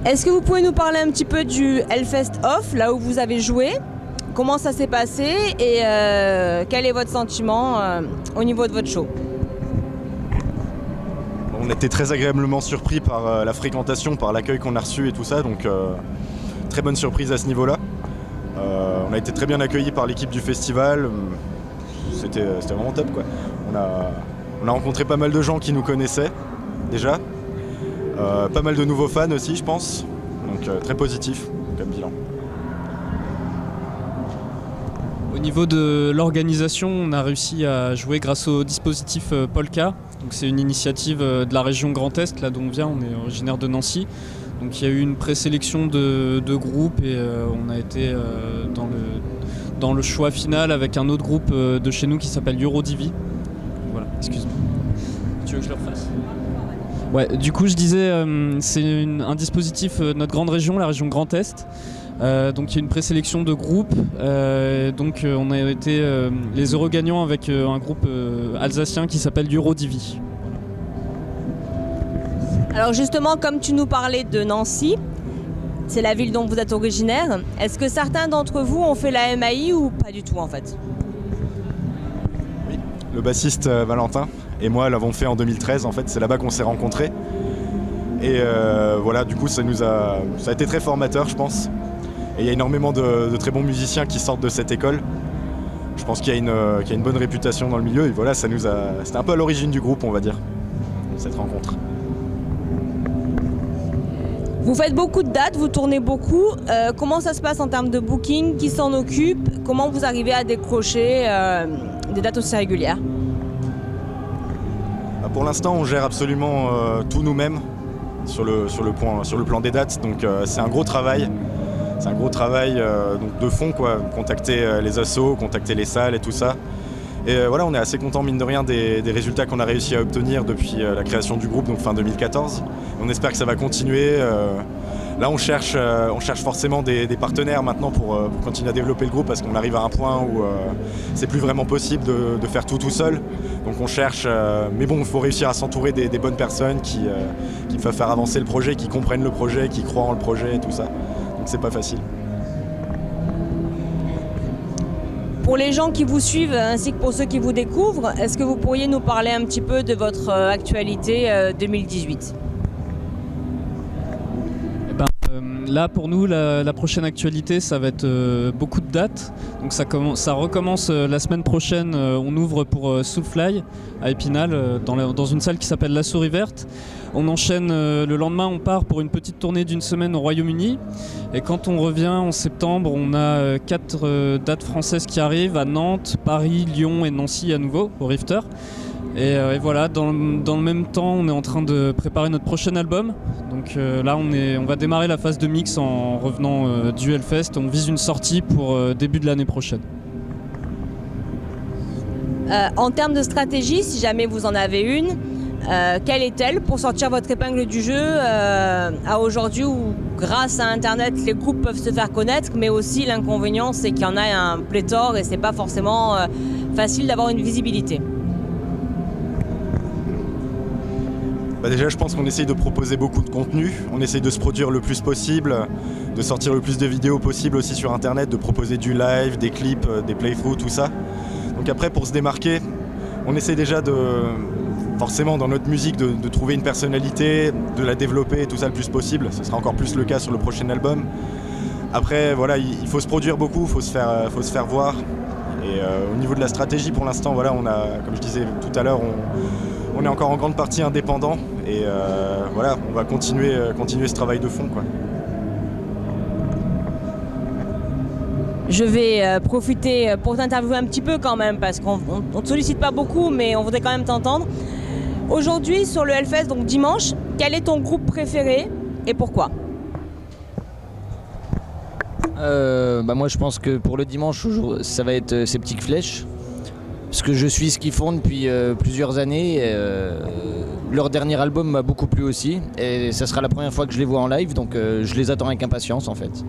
Est-ce que vous pouvez nous parler un petit peu du Hellfest Off, là où vous avez joué? Comment ça s'est passé et quel est votre sentiment au niveau de votre show? On était très agréablement surpris par la fréquentation, par l'accueil qu'on a reçu et tout ça, donc très bonne surprise à ce niveau-là. On a été très bien accueillis par l'équipe du festival, c'était vraiment top quoi. On a rencontré pas mal de gens qui nous connaissaient déjà, pas mal de nouveaux fans aussi je pense, donc très positif comme bilan. Au niveau de l'organisation, on a réussi à jouer grâce au dispositif Polka. Donc c'est une initiative de la région Grand Est, là d'où on vient, on est originaire de Nancy. Donc il y a eu une présélection de groupes et on a été dans le choix final avec un autre groupe de chez nous qui s'appelle Eurodivi. Voilà, excuse-moi. Tu veux que je le refasse ? Ouais, du coup je disais, c'est un dispositif de notre grande région, la région Grand Est. Donc il y a une présélection de groupes, donc on a été les heureux gagnants avec un groupe alsacien qui s'appelle Eurodivi. Alors justement, comme tu nous parlais de Nancy, c'est la ville dont vous êtes originaire, est-ce que certains d'entre vous ont fait la MAI ou pas du tout en fait? Oui, le bassiste Valentin et moi l'avons fait en 2013 en fait, c'est là-bas qu'on s'est rencontrés. Et voilà, du coup ça a été très formateur je pense. Et il y a énormément de très bons musiciens qui sortent de cette école. Je pense qu'il y a une bonne réputation dans le milieu et voilà, c'était un peu à l'origine du groupe on va dire, cette rencontre. Vous faites beaucoup de dates, vous tournez beaucoup. Comment ça se passe en termes de booking? Qui s'en occupe? Comment vous arrivez à décrocher des dates aussi régulières? Pour l'instant, on gère absolument tout nous-mêmes sur le plan des dates. Donc c'est un gros travail. C'est un gros travail donc de fond, quoi. Contacter les assos, contacter les salles et tout ça. Et voilà, on est assez content mine de rien des résultats qu'on a réussi à obtenir depuis la création du groupe, donc fin 2014. On espère que ça va continuer. Là, on cherche forcément des partenaires maintenant pour continuer à développer le groupe parce qu'on arrive à un point où c'est plus vraiment possible de faire tout seul. Donc on cherche, mais bon, il faut réussir à s'entourer des bonnes personnes qui peuvent faire avancer le projet, qui comprennent le projet, qui croient en le projet et tout ça. Donc c'est pas facile. Pour les gens qui vous suivent ainsi que pour ceux qui vous découvrent, est-ce que vous pourriez nous parler un petit peu de votre actualité 2018 ? Là pour nous la prochaine actualité ça va être beaucoup de dates. Donc ça recommence la semaine prochaine, on ouvre pour Soulfly à Épinal dans une salle qui s'appelle La Souris Verte. On enchaîne le lendemain, on part pour une petite tournée d'une semaine au Royaume-Uni et quand on revient en septembre on a 4 dates françaises qui arrivent à Nantes, Paris, Lyon et Nancy à nouveau au Rifter. Et voilà, dans le même temps, on est en train de préparer notre prochain album. Donc là, on va démarrer la phase de mix en revenant du Hellfest. On vise une sortie pour début de l'année prochaine. En termes de stratégie, si jamais vous en avez une, quelle est-elle pour sortir votre épingle du jeu à aujourd'hui où, grâce à Internet, les groupes peuvent se faire connaître, mais aussi l'inconvénient, c'est qu'il y en a un pléthore et c'est pas forcément facile d'avoir une visibilité. Déjà, je pense qu'on essaye de proposer beaucoup de contenu, on essaye de se produire le plus possible, de sortir le plus de vidéos possible aussi sur Internet, de proposer du live, des clips, des playthroughs, tout ça. Donc après, pour se démarquer, on essaie déjà forcément dans notre musique de trouver une personnalité, de la développer, tout ça le plus possible. Ce sera encore plus le cas sur le prochain album. Après, voilà, il faut se produire beaucoup, il faut se faire voir. Et au niveau de la stratégie, pour l'instant, voilà, comme je disais tout à l'heure, on est encore en grande partie indépendant et voilà, on va continuer ce travail de fond, quoi. Je vais profiter pour t'interviewer un petit peu quand même parce qu'on ne te sollicite pas beaucoup mais on voudrait quand même t'entendre. Aujourd'hui sur le Hellfest, donc dimanche, quel est ton groupe préféré et pourquoi ? Moi je pense que pour le dimanche ça va être ces petites flèches. Parce que je suis ce qu'ils font depuis plusieurs années. Leur dernier album m'a beaucoup plu aussi. Et ça sera la première fois que je les vois en live, donc je les attends avec impatience en fait.